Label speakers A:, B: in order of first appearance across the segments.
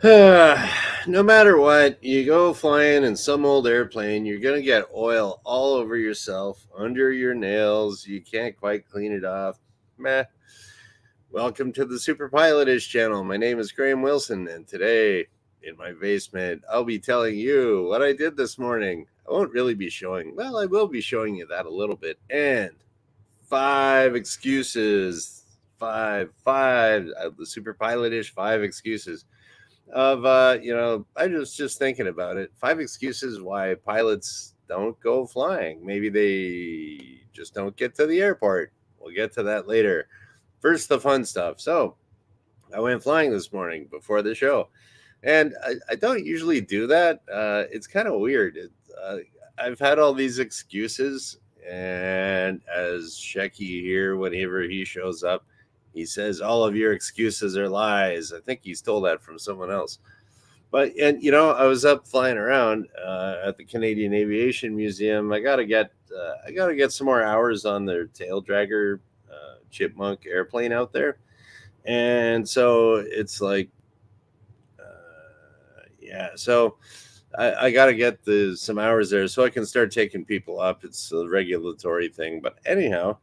A: No matter what, you go flying in some old airplane, you're going to get oil all over yourself, under your nails. You can't quite clean it off. Meh. Welcome to the superpilotish channel. My name is Graham Wilson, and today in my basement, I'll be telling you what I did this morning. I won't really be showing, well, I will be showing you that a little bit. And five excuses, the superpilotish five excuses of I was just thinking about it. Five excuses why pilots don't go flying. Maybe they just don't get to the airport. We'll get to that later. First, the fun stuff. So I went flying this morning before the show, and I don't usually do that. It's kind of weird. I've had all these excuses, and as Shecky here, whenever he shows up, he says all of your excuses are lies. I think he stole that from someone else. But I was up flying around at the Canadian Aviation Museum. I gotta get some more hours on their tail dragger chipmunk airplane out there, and so it's like, yeah. So I got to get some hours there so I can start taking people up. It's a regulatory thing, but anyhow.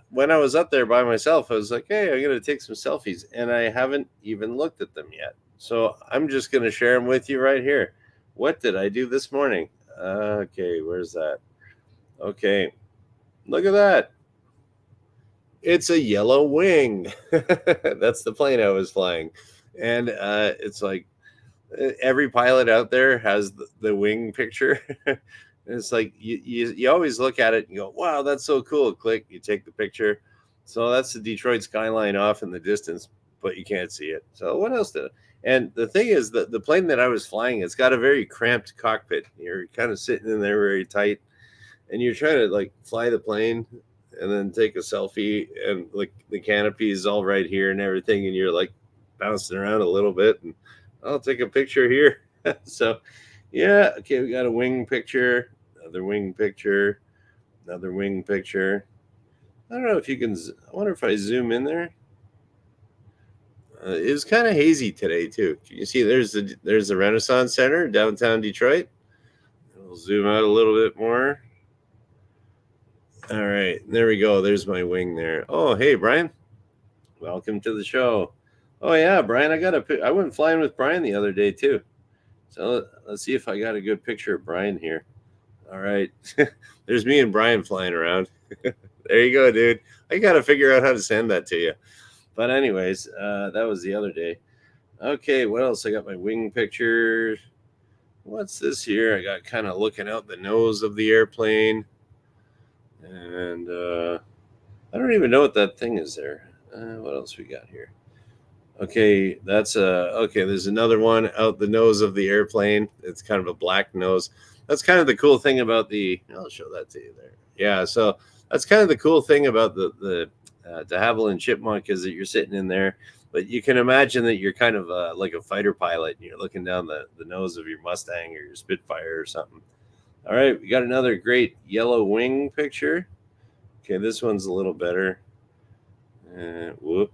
A: When I was up there by myself, I was like, "Hey, I'm gonna take some selfies," and I haven't even looked at them yet. So I'm just gonna share them with you right here. What did I do this morning? Okay, where's that? Okay, look at that. It's a yellow wing. That's the plane I was flying, and it's like every pilot out there has the wing picture. It's like you always look at it and go, wow, that's so cool. Click, you take the picture. So that's the Detroit skyline off in the distance, but you can't see it. So what else did? And the thing is that the plane that I was flying, it's got a very cramped cockpit. You're kind of sitting in there very tight, and you're trying to like fly the plane and then take a selfie, and like the canopy is all right here and everything, and you're like bouncing around a little bit, and I'll take a picture here. So yeah, okay, we got a wing picture, another wing picture, another wing picture. I don't know if you can. I wonder if I zoom in there. It was kind of hazy today too. Can you see? There's the Renaissance Center, downtown Detroit. We'll zoom out a little bit more. All right, there we go. There's my wing there. Oh, hey Brian, welcome to the show. Oh yeah, Brian, I went flying with Brian the other day too. So let's see if I got a good picture of Brian here. All right. There's me and Brian flying around. There you go, dude. I got to figure out how to send that to you. But, anyways, that was the other day. Okay, what else? I got my wing picture. What's this here? I got kind of looking out the nose of the airplane. And I don't even know what that thing is there. What else we got here? Okay, okay. There's another one out the nose of the airplane. It's kind of a black nose. That's kind of the cool thing about the. I'll show that to you there. Yeah, so that's kind of the cool thing about the de Havilland Chipmunk is that you're sitting in there, but you can imagine that you're kind of like a fighter pilot, and you're looking down the nose of your Mustang or your Spitfire or something. All right, we got another great yellow wing picture. Okay, this one's a little better. Whoop,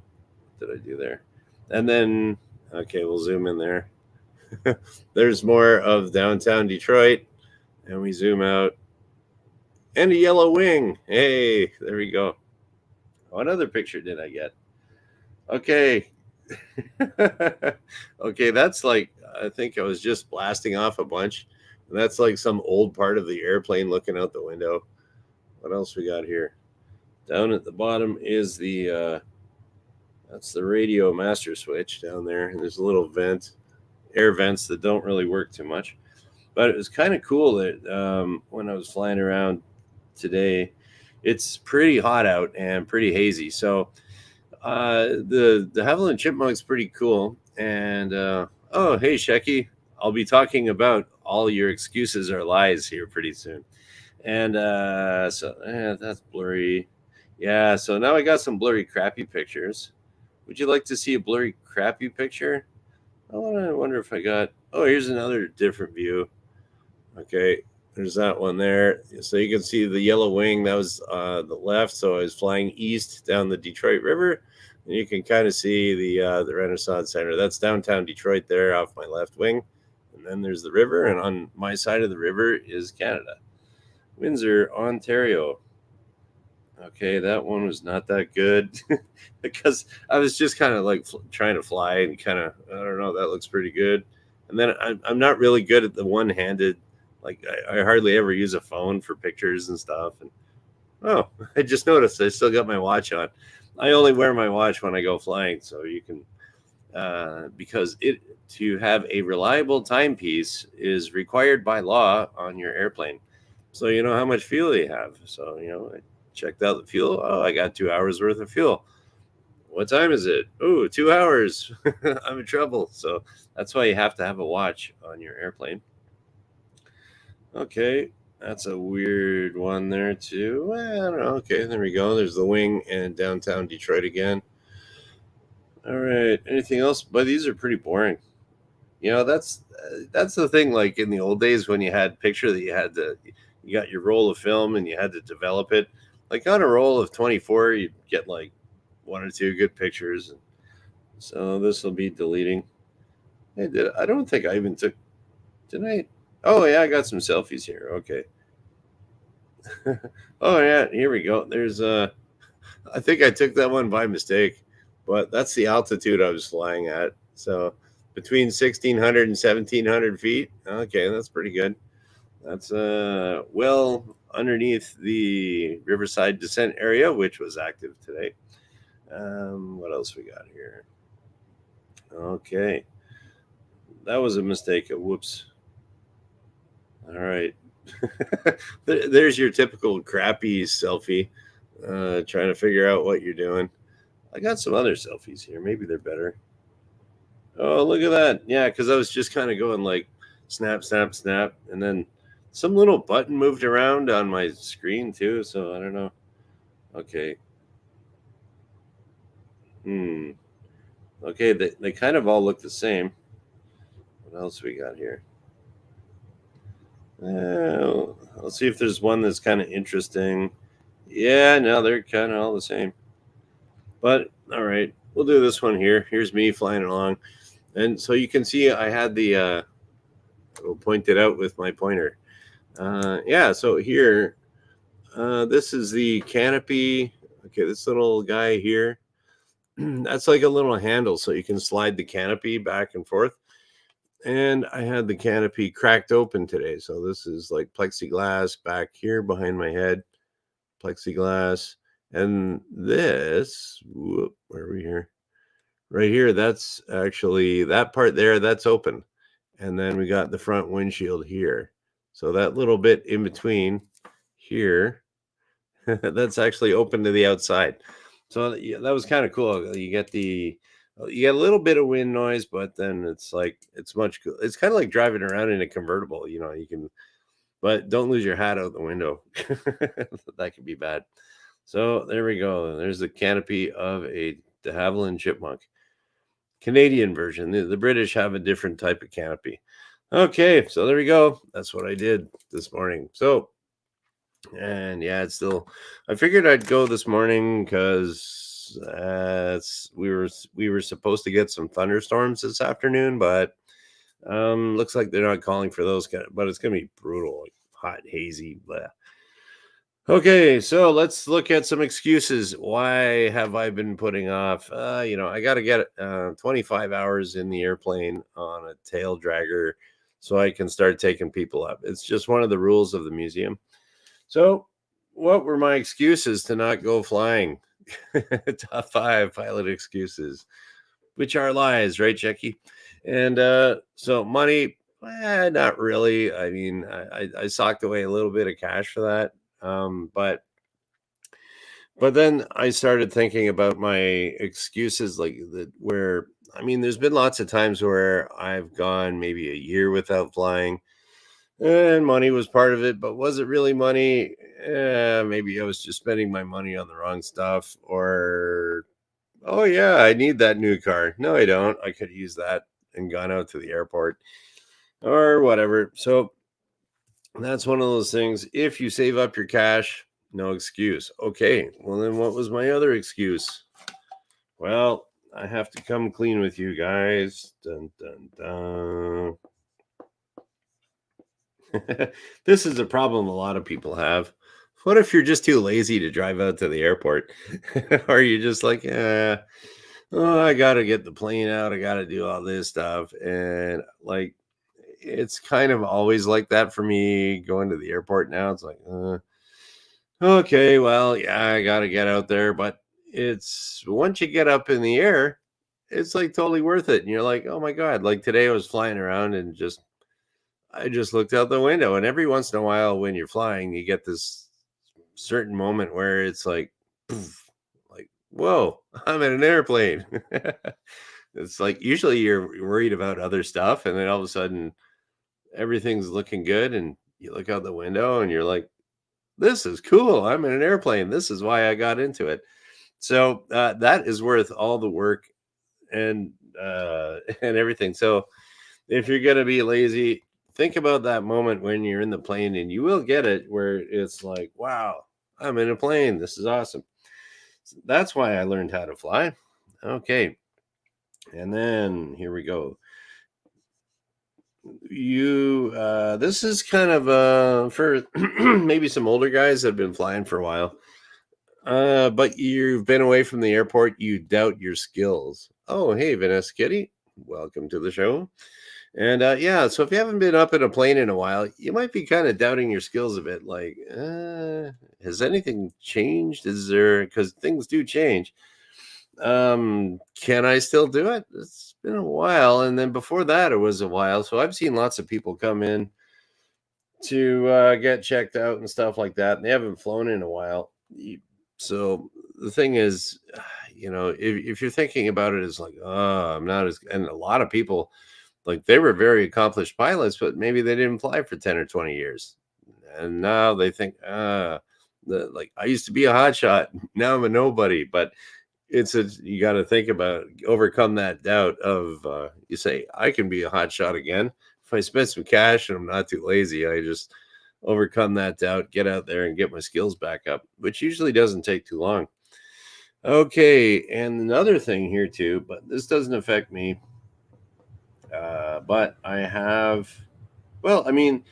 A: what did I do there? And then, okay, we'll zoom in there. There's more of downtown Detroit, and we zoom out. And a yellow wing. Hey, there we go. What other picture did I get? Okay. Okay, that's like, I think I was just blasting off a bunch. That's like some old part of the airplane looking out the window. What else we got here? Down at the bottom is that's the radio master switch down there. And there's a little air vents that don't really work too much. But it was kind of cool that when I was flying around today, it's pretty hot out and pretty hazy. So the Havilland Chipmunk's pretty cool. And oh, hey Shecky, I'll be talking about all your excuses are lies here pretty soon. And that's blurry. Yeah, so now I got some blurry, crappy pictures. Would you like to see a blurry, crappy picture? I wonder if I got. Oh, here's another different view. Okay, there's that one there. So you can see the yellow wing. That was the left. So I was flying east down the Detroit River. And you can kind of see the Renaissance Center. That's downtown Detroit there off my left wing. And then there's the river, and on my side of the river is Canada. Windsor, Ontario. Okay, that one was not that good because I was just kind of like trying to fly and kind of, I don't know, that looks pretty good. And then I'm not really good at the one handed, like I hardly ever use a phone for pictures and stuff. And oh, I just noticed I still got my watch on. I only wear my watch when I go flying, so you can, because it to have a reliable timepiece is required by law on your airplane. So you know how much fuel you have. So I checked out the fuel. Oh, I got 2 hours worth of fuel. What time is it? Oh, 2 hours. I'm in trouble. So that's why you have to have a watch on your airplane. Okay, that's a weird one there too. Well, I don't know. Okay, there we go. There's the wing and downtown Detroit again. All right. Anything else? But these are pretty boring. That's the thing. Like in the old days when you had picture that you got your roll of film and you had to develop it. Like on a roll of 24, you get like one or two good pictures. So this will be deleting. I don't think I even took. Did I? Oh yeah, I got some selfies here. Okay. Oh yeah, here we go. There's I think I took that one by mistake, but that's the altitude I was flying at. So between 1,600 and 1,700 feet. Okay, that's pretty good. That's well underneath the Riverside Descent area, which was active today. What else we got here? Okay, that was a mistake. Whoops. All right. There's your typical crappy selfie, trying to figure out what you're doing. I got some other selfies here. Maybe they're better. Oh, look at that. Yeah, because I was just kind of going like snap, snap, snap. And then some little button moved around on my screen too. So I don't know. Okay. Okay. They kind of all look the same. What else we got here? Let's see if there's one that's kind of interesting. Yeah, no, they're kind of all the same. But all right, we'll do this one here. Here's me flying along. And so you can see I had the will point it out with my pointer. Yeah, so here, this is the canopy. Okay, this little guy here, that's like a little handle so you can slide the canopy back and forth. And I had the canopy cracked open today. So this is like plexiglass back here behind my head, plexiglass. And this, where are we here? Right here, that's actually that part there, that's open. And then we got the front windshield here. So that little bit in between here, that's actually open to the outside. So yeah, that was kind of cool. You get a little bit of wind noise, but then it's like it's much cool. It's kind of like driving around in a convertible. You can, but don't lose your hat out the window. That could be bad. So there we go. There's the canopy of a de Havilland chipmunk. Canadian version. The British have a different type of canopy. Okay, so there we go. That's what I did this morning. So, and yeah, it's still. I figured I'd go this morning because we were supposed to get some thunderstorms this afternoon, but looks like they're not calling for those. But it's gonna be brutal, like hot, hazy. Blah. Okay, so let's look at some excuses. Why have I been putting off? I got to get 25 hours in the airplane on a tail dragger so I can start taking people up. It's just one of the rules of the museum. So, what were my excuses to not go flying? Top 5 pilot excuses, which are lies, right, Jackie? And so money, not really. I mean, I socked away a little bit of cash for that. But then I started thinking about my excuses, like that, where I mean, there's been lots of times where I've gone maybe a year without flying, and money was part of it. But was it really money? Maybe I was just spending my money on the wrong stuff, or oh yeah, I need that new car. No, I don't. I could use that and gone out to the airport or whatever. So that's one of those things. If you save up your cash, no excuse. Okay. Well, then what was my other excuse? Well, I have to come clean with you guys. Dun, dun, dun. This is a problem a lot of people have. What if you're just too lazy to drive out to the airport? Or you're just like, oh, I got to get the plane out. I got to do all this stuff. And like, it's kind of always like that for me going to the airport now. It's like, okay, well, yeah, I got to get out there. But it's once you get up in the air, it's like totally worth it. And you're like, oh my God, like today I was flying around and I just looked out the window. And every once in a while, when you're flying, you get this certain moment where it's like, poof, like, whoa, I'm in an airplane. It's like usually you're worried about other stuff, and then all of a sudden everything's looking good, and you look out the window and you're like, this is cool. I'm in an airplane. This is why I got into it. So that is worth all the work and and everything. So if you're gonna be lazy, think about that moment when you're in the plane, and you will get it where it's like, wow, I'm in a plane. This is awesome. So that's why I learned how to fly. Okay. And then here we go. This is kind of for maybe some older guys that have been flying for a while. But you've been away from the airport, you doubt your skills. Oh, hey, Vanessa Kitty. Welcome to the show. And yeah, so if you haven't been up in a plane in a while, you might be kind of doubting your skills a bit. Like, has anything changed? Is there, because things do change. Can I still do it? It's been a while. And then before that, it was a while. So I've seen lots of people come in to get checked out and stuff like that. And they haven't flown in a while. So the thing is, if you're thinking about it as like, oh, I'm not as, and a lot of people, like they were very accomplished pilots, but maybe they didn't fly for 10 or 20 years. And now they think, like I used to be a hotshot. Now I'm a nobody. But you got to think about overcome that doubt of you say, I can be a hotshot again. If I spend some cash and I'm not too lazy, I just overcome that doubt, get out there and get my skills back up, which usually doesn't take too long. Okay. And another thing here too, but this doesn't affect me. But I have, well, I mean,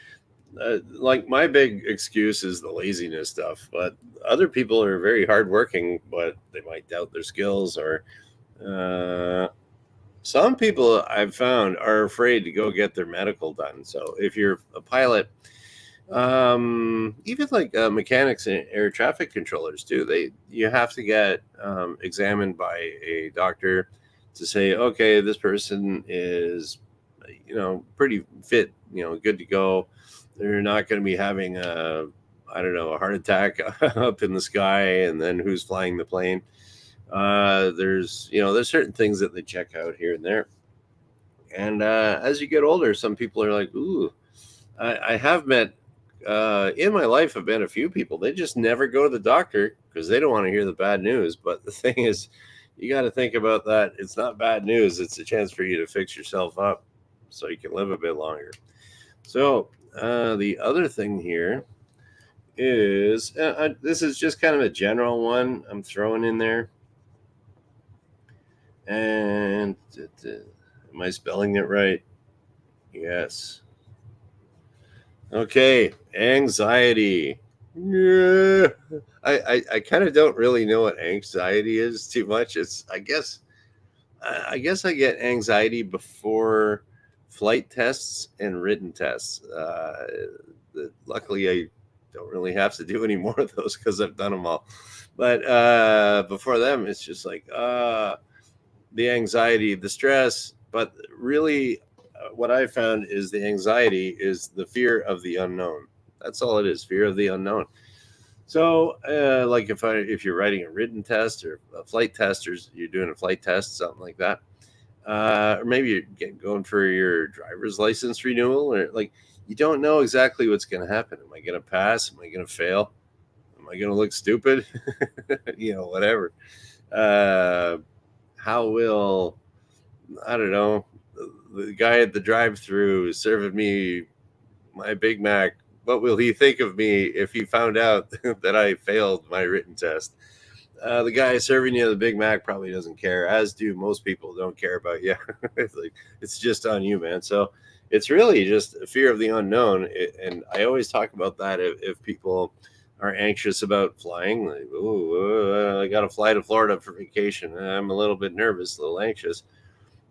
A: like my big excuse is the laziness stuff, but other people are very hardworking, but they might doubt their skills, or uh, some people I've found are afraid to go get their medical done. So if you're a pilot, even like mechanics and air traffic controllers too, you have to get examined by a doctor to say, okay, this person is, pretty fit, good to go. They're not going to be having I don't know, a heart attack up in the sky, and then who's flying the plane. There's certain things that they check out here and there. And as you get older, some people are like, ooh, I have met in my life, I've met a few people. They just never go to the doctor because they don't want to hear the bad news. But the thing is, you got to think about that. It's not bad news. It's a chance for you to fix yourself up so you can live a bit longer. So the other thing here is this is just kind of a general one I'm throwing in there. And am I spelling it right? Yes. Okay, anxiety. Yeah. I kind of don't really know what anxiety is too much. It's I guess I get anxiety before flight tests and written tests. Luckily, I don't really have to do any more of those because I've done them all. But before them, it's just like the anxiety, the stress. But really, what I found is the anxiety is the fear of the unknown. That's all it is, fear of the unknown. So, like if you're writing a written test or a flight test, or you're doing a flight test, something like that, or maybe you're going for your driver's license renewal, or like you don't know exactly what's going to happen. Am I going to pass? Am I going to fail? Am I going to look stupid? Whatever. Uh, how will I don't know the guy at the drive-through serving me my Big Mac? What will he think of me if he found out that I failed my written test? The guy serving you the Big Mac probably doesn't care, as do most people don't care about you. It's like it's just on you, man. So it's really just a fear of the unknown. And I always talk about that if people are anxious about flying, like, oh, I got to fly to Florida for vacation. I'm a little bit nervous, a little anxious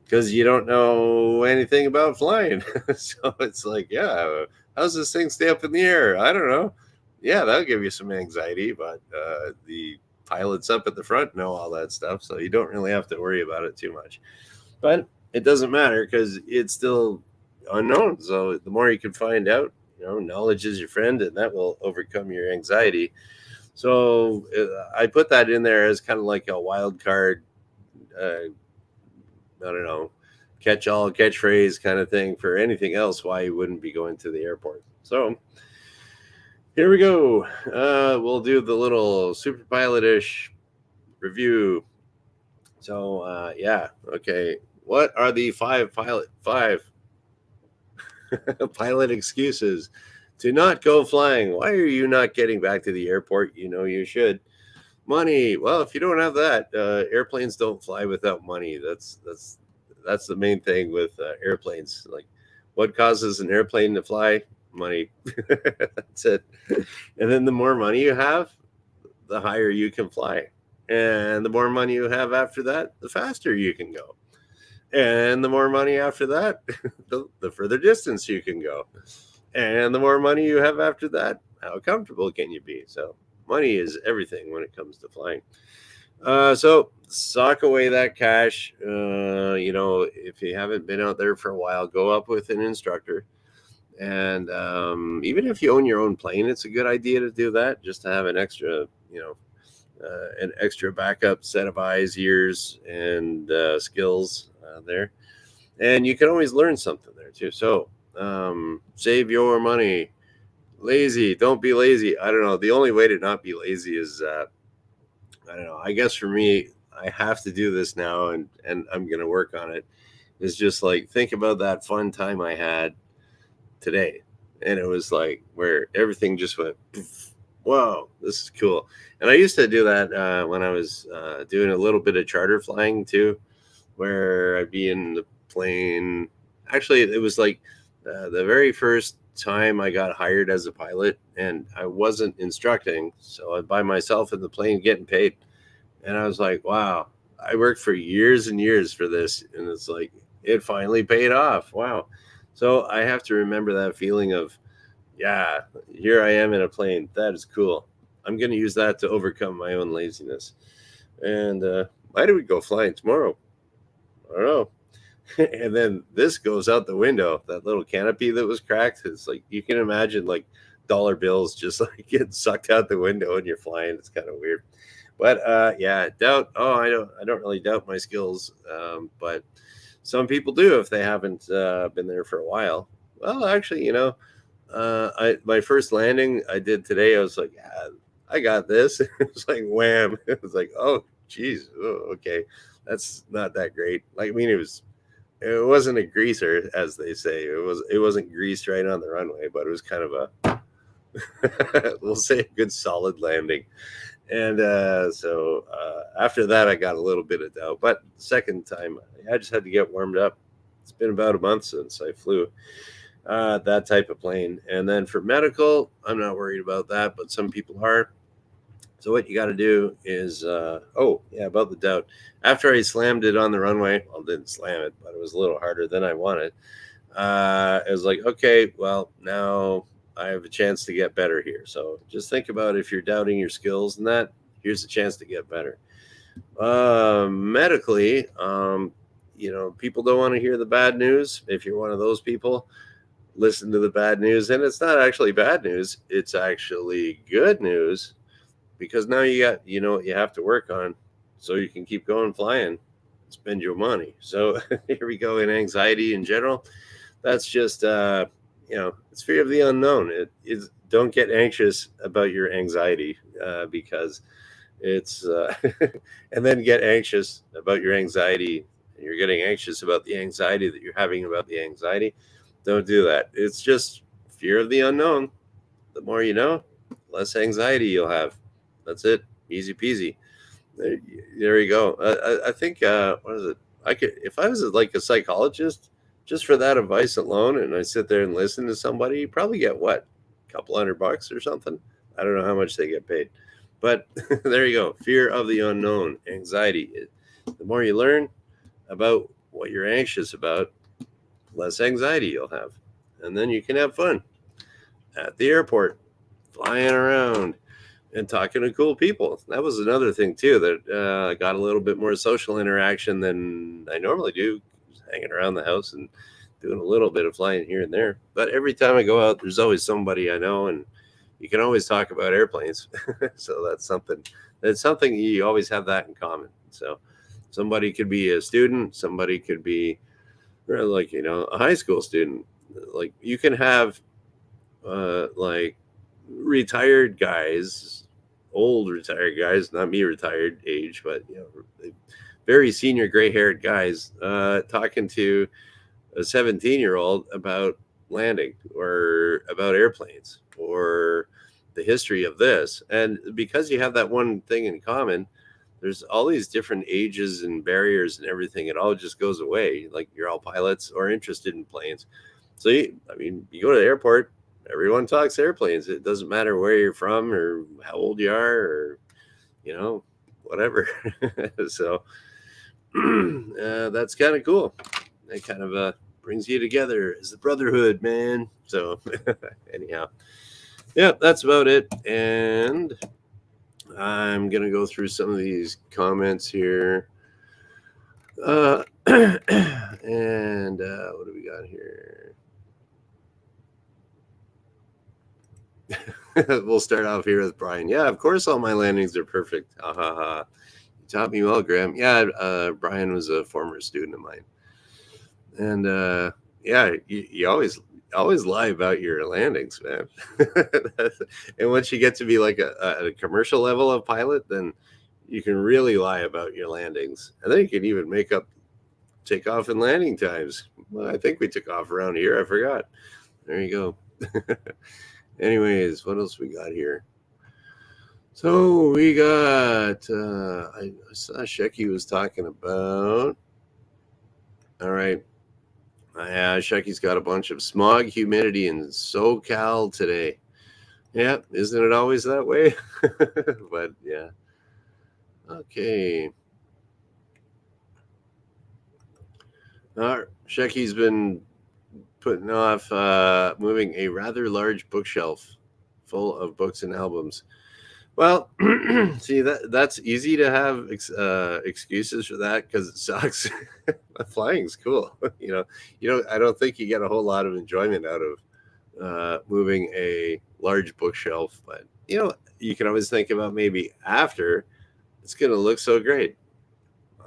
A: because you don't know anything about flying. So it's like, yeah, how's this thing stay up in the air? I don't know. Yeah, that'll give you some anxiety, but the pilots up at the front know all that stuff, so you don't really have to worry about it too much. But it doesn't matter because it's still unknown. So the more you can find out, knowledge is your friend, and that will overcome your anxiety. So I put that in there as kind of like a wild card. I don't know, catch all catchphrase kind of thing for anything else why you wouldn't be going to the airport. So here we go. We'll do the little superpilotish review. So yeah, okay. What are the five pilot excuses to not go flying? Why are you not getting back to the airport? You know you should. Money. Well, if you don't have that, airplanes don't fly without money. That's the main thing with airplanes. Like, what causes an airplane to fly? Money. That's it. And then the more money you have, the higher you can fly. And the more money you have after that, the faster you can go. And the more money after that, the further distance you can go. And the more money you have after that, how comfortable can you be? So money is everything when it comes to flying. So sock away that cash. If you haven't been out there for a while, go up with an instructor. And even if you own your own plane, it's a good idea to do that, just to have an extra, an extra backup set of eyes, ears, and skills there. And you can always learn something there too. So save your money. Lazy, don't be lazy. I don't know. The only way to not be lazy is, I don't know. I guess for me, I have to do this now, and I'm gonna work on it. Is just like think about that fun time I had today, and it was like where everything just went, wow, this is cool. And I used to do that when I was doing a little bit of charter flying too, where I'd be in the plane. Actually, it was like the very first time I got hired as a pilot, and I wasn't instructing, so I'm by myself in the plane getting paid. And I was like, wow, I worked for years and years for this, and it's like it finally paid off. Wow. So I have to remember that feeling of, yeah, here I am in a plane. That is cool. I'm going to use that to overcome my own laziness. And why do we go flying tomorrow? I don't know. And then this goes out the window. That little canopy that was cracked. It's like you can imagine like dollar bills just like getting sucked out the window and you're flying. It's kind of weird. But yeah, doubt. Oh, I don't really doubt my skills. But some people do if they haven't been there for a while. Well, actually, my first landing I did today, I was like, yeah, I got this. It was like wham. It was like, oh, geez, oh, okay, that's not that great. Like, I mean, it wasn't a greaser, as they say. It wasn't greased right on the runway, but it was kind of a we'll say a good solid landing. And so after that, I got a little bit of doubt. But second time, I just had to get warmed up. It's been about a month since I flew that type of plane. And then for medical, I'm not worried about that, but some people are. So what you got to do is, about the doubt. After I slammed it on the runway, well, didn't slam it, but it was a little harder than I wanted. It was like, okay, well, now I have a chance to get better here. So just think about if you're doubting your skills and that, here's a chance to get better. Medically, people don't want to hear the bad news. If you're one of those people, listen to the bad news. And it's not actually bad news. It's actually good news because now you got, what you have to work on so you can keep going flying, spend your money. So here we go in anxiety in general. That's just, it's fear of the unknown. It is, don't get anxious about your anxiety because it's, and then get anxious about your anxiety. You're getting anxious about the anxiety that you're having about the anxiety. Don't do that. It's just fear of the unknown. The more you know, less anxiety you'll have. That's it. Easy peasy. There you go. I think what is it? I could if I was like a psychologist, just for that advice alone, and I sit there and listen to somebody, you probably get what, a couple $100 or something. I don't know how much they get paid, but there you go. Fear of the unknown, anxiety. The more you learn about what you're anxious about, less anxiety you'll have, and then you can have fun at the airport, flying around and talking to cool people. That was another thing too that got a little bit more social interaction than I normally do, just hanging around the house and doing a little bit of flying here and there. But every time I go out, there's always somebody I know, and you can always talk about airplanes. So that's something. That's something you always have that in common. So somebody could be a student, somebody could be like a high school student. Like you can have like retired guys, old retired guys, not me retired age, but very senior gray haired guys talking to a 17-year-old about landing or about airplanes or the history of this. And because you have that one thing in common, there's all these different ages and barriers and everything. It all just goes away. Like you're all pilots or interested in planes. So, you go to the airport, everyone talks airplanes. It doesn't matter where you're from or how old you are or, whatever. So that's kind of cool. It kind of brings you together as the brotherhood, man. So anyhow, yeah, that's about it. And I'm going to go through some of these comments here. And what do we got here? We'll start off here with Brian. Yeah, of course, all my landings are perfect. Ha ha ha. You taught me well, Graham. Yeah, Brian was a former student of mine. And yeah, you always lie about your landings, man. And once you get to be like a commercial level of pilot, then you can really lie about your landings. And then you can even make up takeoff and landing times. Well, I think we took off around here. I forgot. There you go. Anyways, what else we got here? So we got, I saw Shecky was talking about. All right. Yeah, Shecky's got a bunch of smog, humidity, and SoCal today. Yeah, isn't it always that way? But yeah. Okay. Shecky's been putting off moving a rather large bookshelf full of books and albums. Well, see that's easy to have excuses for that because it sucks. Flying's cool, I don't think you get a whole lot of enjoyment out of moving a large bookshelf, but you can always think about maybe after it's going to look so great.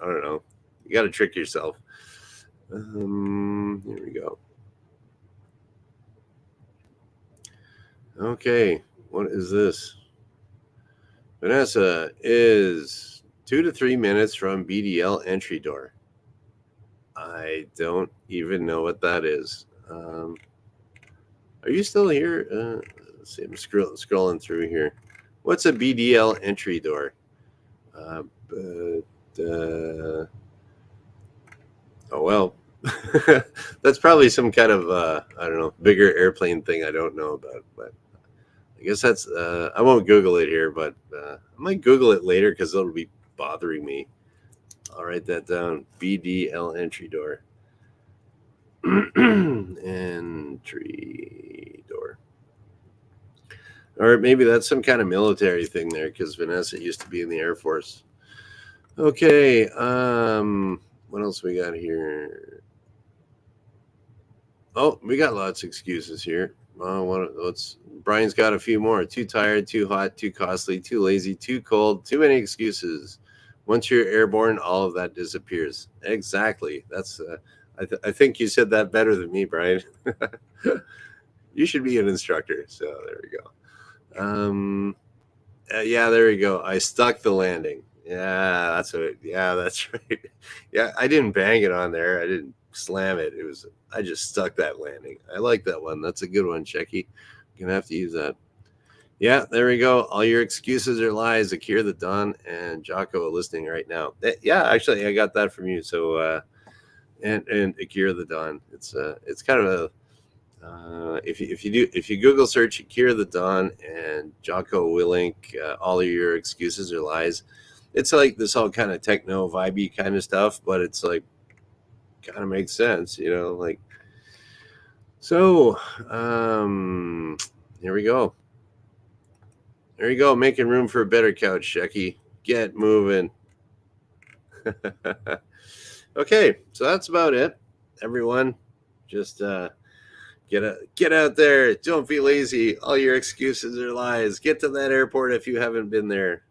A: I don't know. You got to trick yourself. Here we go. Okay, what is this? Vanessa is 2 to 3 minutes from BDL entry door. I don't even know what that is. Are you still here? Let's see. I'm scrolling through here. What's a BDL entry door? Oh well, that's probably some kind of I don't know, bigger airplane thing I don't know about, but I guess that's I won't Google it here, but I might Google it later because it'll be bothering me. I'll write that down. BDL entry door. Entry door. Or maybe that's some kind of military thing there because Vanessa used to be in the Air Force. Okay. What else we got here? Oh, we got lots of excuses here. Brian's got a few more. Too tired, too hot, too costly, too lazy, too cold, too many excuses. Once you're airborne, all of that disappears. Exactly. That's I think you said that better than me, Brian. You should be an instructor. So there we go. Yeah, there we go. I stuck the landing. Yeah, that's right. Yeah, I didn't bang it on there. I didn't slam it. I just stuck that landing. I like that one. That's a good one, Checky. Gonna have to use that. Yeah, there we go. All your excuses are lies. Akira the Don and Jocko listening right now. Yeah, actually, I got that from you. So and Akira the Don. It's kind of a if you Google search Akira the Don and Jocko Willink, all of your excuses are lies. It's like this all kind of techno vibey kind of stuff, but it's like kind of makes sense, like so. Here we go. There you go, making room for a better couch, Shecky. Get moving. Okay, so that's about it, everyone. Just get out there. Don't be lazy. All your excuses are lies. Get to that airport if you haven't been there.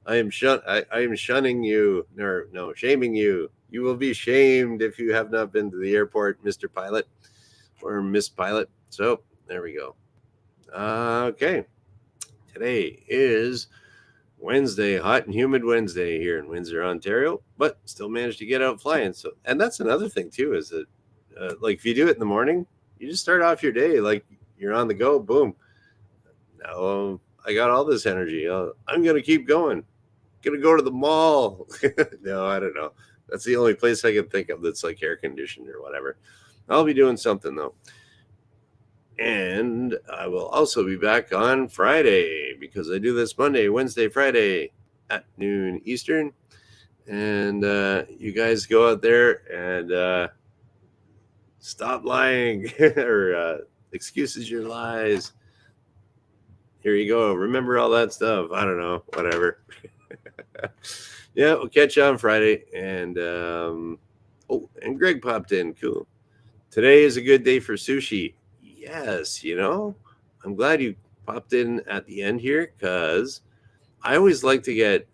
A: I am shunning you, or no, shaming you. You will be shamed if you have not been to the airport, Mr. Pilot or Miss Pilot. So there we go. Okay, today is Wednesday, hot and humid Wednesday here in Windsor, Ontario, but still managed to get out flying. So, and that's another thing too, is that like if you do it in the morning, you just start off your day like you're on the go. Boom. Now I got all this energy. I'm gonna keep going. Gonna go to the mall. No, I don't know. That's the only place I can think of that's like air conditioned or whatever. I'll be doing something though. And I will also be back on Friday because I do this Monday, Wednesday, Friday at noon Eastern. And you guys go out there and stop lying or excuses your lies. Here you go. Remember all that stuff. I don't know. Whatever. Yeah, we'll catch you on Friday. And and Greg popped in. Cool. Today is a good day for sushi. Yes, I'm glad you popped in at the end here because I always like to get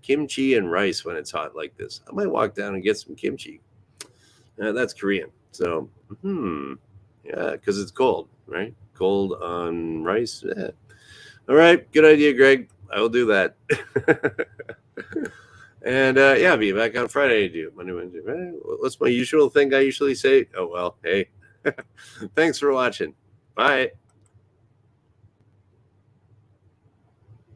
A: kimchi and rice when it's hot like this. I might walk down and get some kimchi. That's Korean. So, yeah, because it's cold, right? Cold on rice. Yeah. All right, good idea, Greg. I will do that. And yeah, be back on Friday. Do Monday, Wednesday. What's my usual thing I usually say? Oh well, hey. Thanks for watching. Bye.